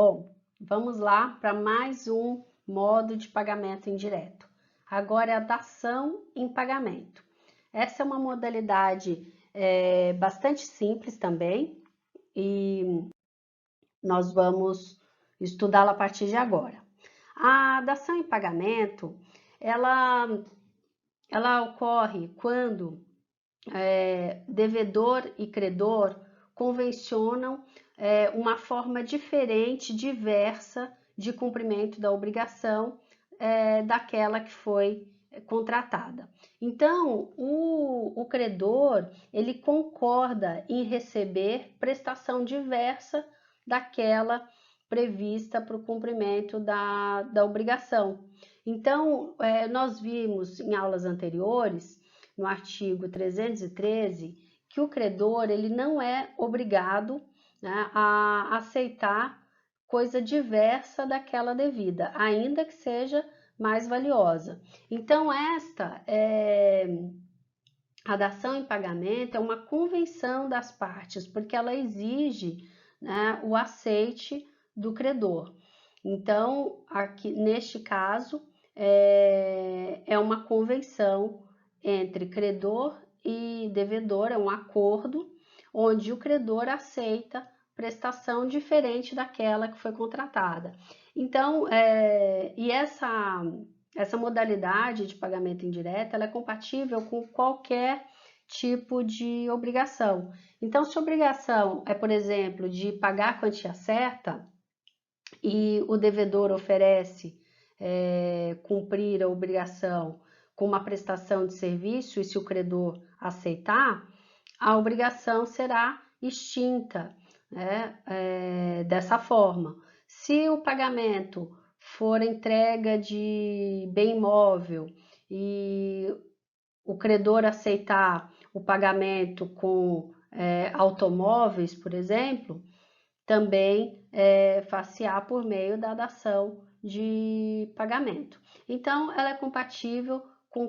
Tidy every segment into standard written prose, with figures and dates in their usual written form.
Bom, vamos lá para mais um modo de pagamento indireto. Agora é a dação em pagamento. Essa é uma modalidade bastante simples também e nós vamos estudá-la a partir de agora. A dação em pagamento, ela ocorre quando devedor e credor convencionam uma forma diferente, diversa de cumprimento da obrigação daquela que foi contratada. Então, o credor, ele concorda em receber prestação diversa daquela prevista para o cumprimento da obrigação. Então, nós vimos em aulas anteriores, no artigo 313, que o credor ele não é obrigado, né, a aceitar coisa diversa daquela devida, ainda que seja mais valiosa. Então, a dação em pagamento é uma convenção das partes, porque ela exige, né, o aceite do credor. Então, aqui neste caso, é uma convenção entre credor e devedor, é um acordo onde o credor aceita prestação diferente daquela que foi contratada. Então, essa modalidade de pagamento indireto ela é compatível com qualquer tipo de obrigação. Então, se a obrigação é, por exemplo, de pagar a quantia certa e o devedor oferece cumprir a obrigação com uma prestação de serviço, e se o credor aceitar, a obrigação será extinta, né, dessa forma. Se o pagamento for entrega de bem imóvel e o credor aceitar o pagamento com automóveis, por exemplo, também far-se-á por meio da dação de pagamento. Então, ela é compatível com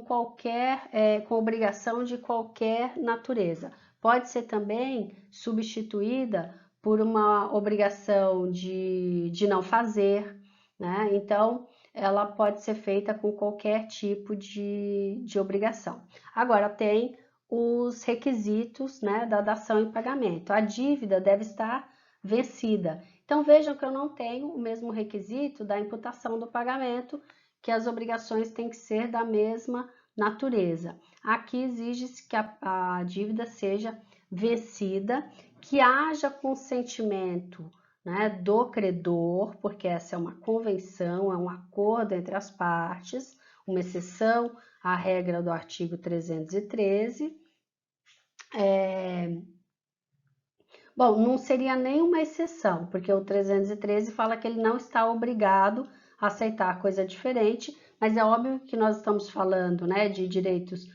com obrigação de qualquer natureza. Pode ser também substituída por uma obrigação de não fazer, né? Então, ela pode ser feita com qualquer tipo de obrigação. Agora, tem os requisitos, né, da dação em pagamento. A dívida deve estar vencida. Então, vejam que eu não tenho o mesmo requisito da imputação do pagamento, que as obrigações têm que ser da mesma natureza. Aqui exige-se que a dívida seja vencida, que haja consentimento, né, do credor, porque essa é uma convenção, é um acordo entre as partes, uma exceção à regra do artigo 313. Bom, não seria nenhuma exceção, porque o 313 fala que ele não está obrigado a aceitar coisa diferente, mas é óbvio que nós estamos falando, né, de direitos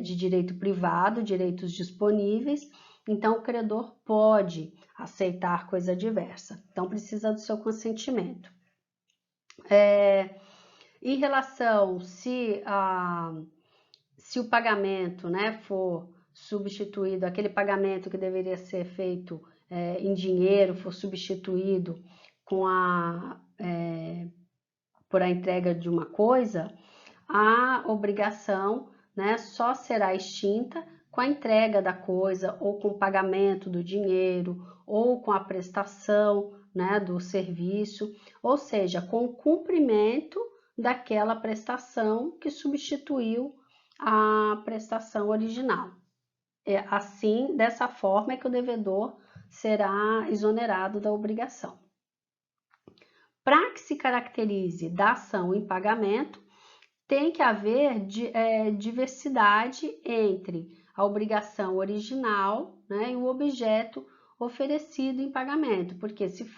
de direito privado, direitos disponíveis, então o credor pode aceitar coisa diversa, então precisa do seu consentimento. Em relação se o pagamento, né, for substituído, aquele pagamento que deveria ser feito em dinheiro for substituído por a entrega de uma coisa, a obrigação, né, só será extinta com a entrega da coisa, ou com o pagamento do dinheiro, ou com a prestação, né, do serviço, ou seja, com o cumprimento daquela prestação que substituiu a prestação original. Assim, dessa forma é que o devedor será exonerado da obrigação. Para que se caracterize dação em pagamento, tem que haver diversidade entre a obrigação original, né, e o objeto oferecido em pagamento, porque se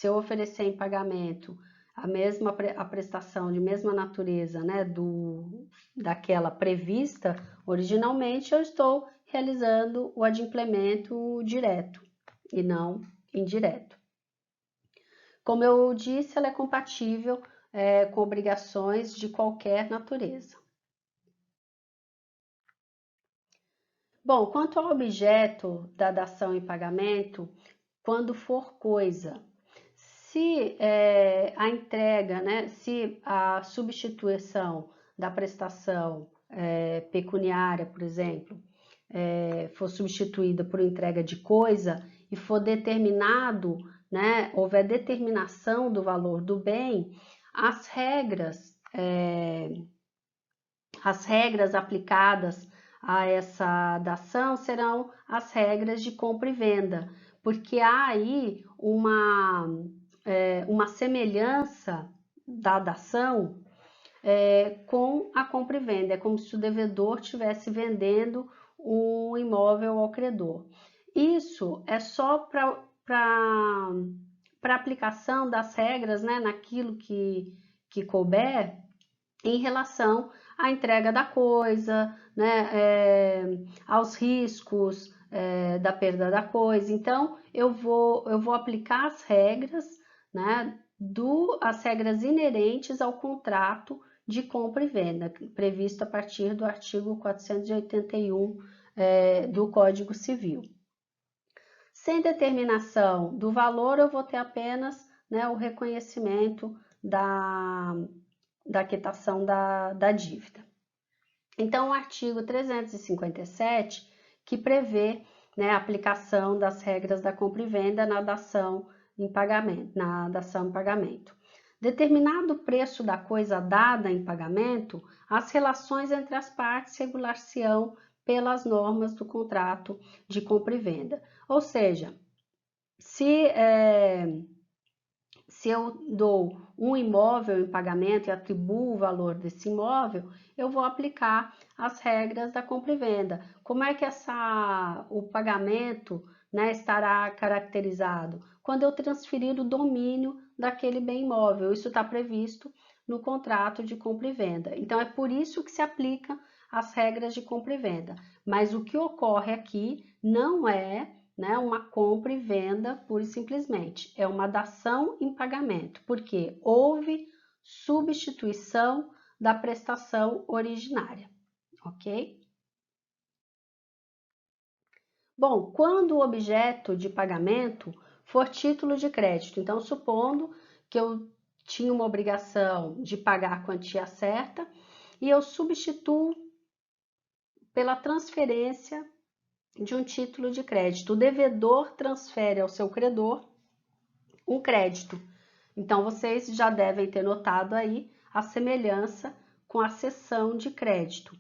eu oferecer em pagamento a prestação de mesma natureza, né, daquela prevista originalmente, eu estou realizando o adimplemento direto e não indireto. Como eu disse, ela é compatível com obrigações de qualquer natureza. Bom, quanto ao objeto da dação em pagamento, quando for coisa, se a entrega, né, se a substituição da prestação pecuniária, por exemplo, for substituída por entrega de coisa e for determinado, né, houver determinação do valor do bem, as regras aplicadas a essa dação serão as regras de compra e venda, porque há aí uma semelhança da dação com a compra e venda. É como se o devedor estivesse vendendo um imóvel ao credor. Isso é só para aplicação das regras, né, naquilo que couber em relação à entrega da coisa, né, aos riscos da perda da coisa. Então, eu vou aplicar as regras, né, as regras inerentes ao contrato de compra e venda, previsto a partir do artigo 481 do Código Civil. Sem determinação do valor, eu vou ter apenas, né, o reconhecimento da quitação da dívida. Então, o artigo 357, que prevê, né, a aplicação das regras da compra e venda na dação em pagamento. Determinado o preço da coisa dada em pagamento, as relações entre as partes regular-se-ão pelas normas do contrato de compra e venda. Ou seja, se eu dou um imóvel em pagamento e atribuo o valor desse imóvel, eu vou aplicar as regras da compra e venda. Como é que o pagamento, né, estará caracterizado? Quando eu transferir o domínio daquele bem imóvel. Isso está previsto no contrato de compra e venda. Então, é por isso que se aplica as regras de compra e venda. Mas o que ocorre aqui não é, né, uma compra e venda pura e simplesmente. É uma dação em pagamento, porque houve substituição da prestação originária, ok? Bom, quando o objeto de pagamento for título de crédito, então supondo que eu tinha uma obrigação de pagar a quantia certa e eu substituo pela transferência de um título de crédito. O devedor transfere ao seu credor um crédito. Então, vocês já devem ter notado aí a semelhança com a cessão de crédito.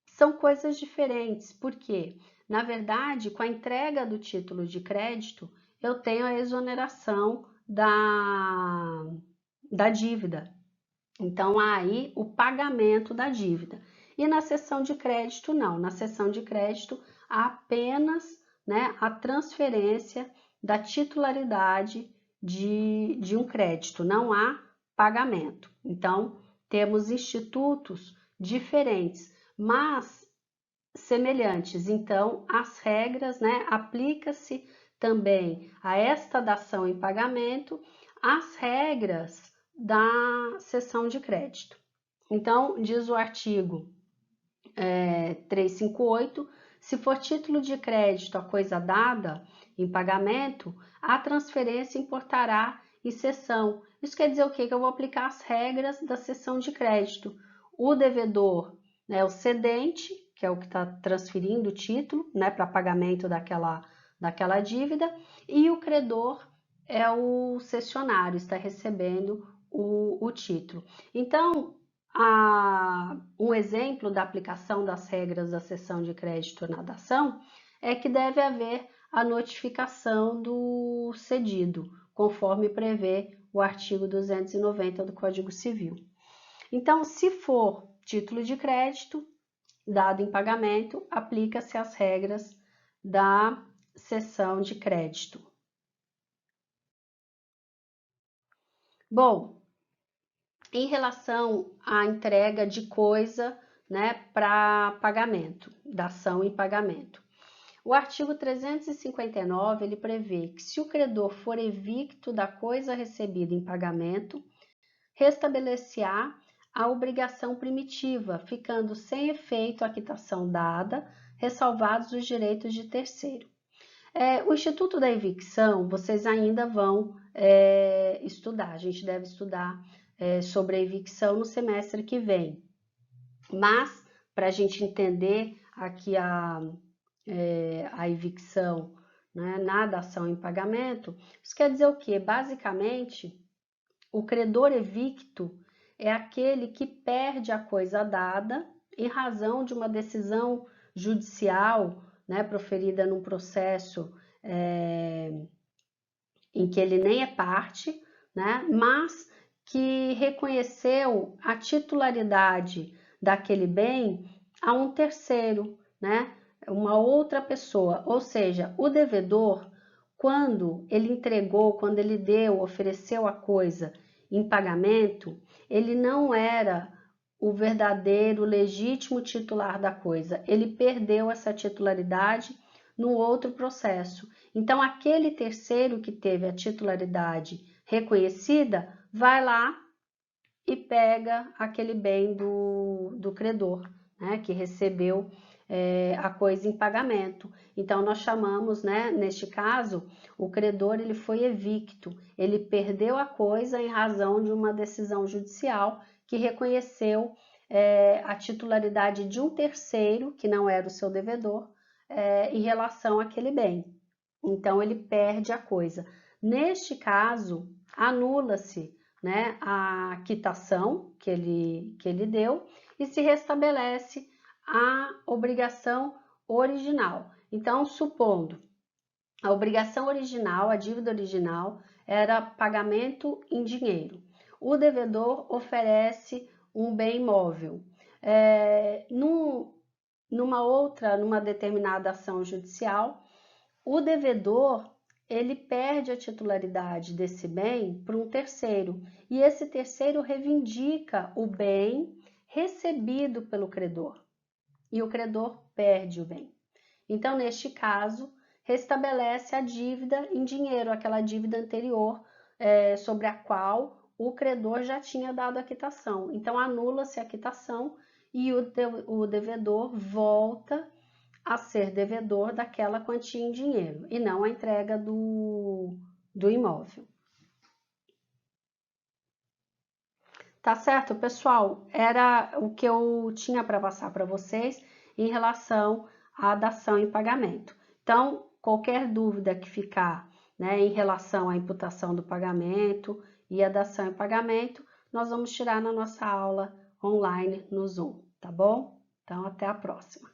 São coisas diferentes, porque, na verdade, com a entrega do título de crédito, eu tenho a exoneração da dívida. Então, há aí o pagamento da dívida. E na cessão de crédito, não. Na cessão de crédito, há apenas, né, a transferência da titularidade de um crédito, não há pagamento. Então, temos institutos diferentes, mas semelhantes. Então, as regras, né, aplica-se também a esta dação em pagamento as regras da cessão de crédito. Então, diz o artigo 358, se for título de crédito a coisa dada em pagamento, a transferência importará em cessão. Isso quer dizer o quê? Que eu vou aplicar as regras da cessão de crédito. O devedor, né, o cedente, que é o que está transferindo o título, né, para pagamento daquela dívida, e o credor é o cessionário, está recebendo o título. Então, um exemplo da aplicação das regras da cessão de crédito na dação é que deve haver a notificação do cedido, conforme prevê o artigo 290 do Código Civil. Então, se for título de crédito dado em pagamento, aplica-se as regras da cessão de crédito. Bom, em relação à entrega de coisa, né, para pagamento, dação em pagamento. O artigo 359, ele prevê que se o credor for evicto da coisa recebida em pagamento, restabelecer-á a obrigação primitiva, ficando sem efeito a quitação dada, ressalvados os direitos de terceiro. O Instituto da Evicção, vocês ainda vão estudar, a gente deve estudar sobre a evicção no semestre que vem. Mas, para a gente entender aqui a evicção, né, na dação em pagamento, isso quer dizer o quê? Basicamente, o credor evicto é aquele que perde a coisa dada em razão de uma decisão judicial, né, proferida num processo em que ele nem é parte, né, mas que reconheceu a titularidade daquele bem a um terceiro, né, uma outra pessoa. Ou seja, o devedor, quando ele entregou, quando ele deu, ofereceu a coisa em pagamento, ele não era o verdadeiro, legítimo titular da coisa. Ele perdeu essa titularidade no outro processo. Então, aquele terceiro que teve a titularidade reconhecida, vai lá e pega aquele bem do credor, né, que recebeu a coisa em pagamento. Então, nós chamamos, né, neste caso, o credor ele foi evicto, ele perdeu a coisa em razão de uma decisão judicial que reconheceu a titularidade de um terceiro, que não era o seu devedor, em relação àquele bem. Então, ele perde a coisa. Neste caso, anula-se, né, a quitação que ele deu e se restabelece a obrigação original. Então, supondo a obrigação original, a dívida original, era pagamento em dinheiro. O devedor oferece um bem imóvel. Numa determinada ação judicial, o devedor ele perde a titularidade desse bem para um terceiro e esse terceiro reivindica o bem recebido pelo credor e o credor perde o bem. Então, neste caso, restabelece a dívida em dinheiro, aquela dívida anterior sobre a qual o credor já tinha dado a quitação. Então, anula-se a quitação e o devedor volta a ser devedor daquela quantia em dinheiro e não a entrega do imóvel. Tá certo, pessoal? Era o que eu tinha para passar para vocês em relação à dação em pagamento. Então, qualquer dúvida que ficar, né, em relação à imputação do pagamento e a dação em pagamento, nós vamos tirar na nossa aula online no Zoom, tá bom? Então, até a próxima.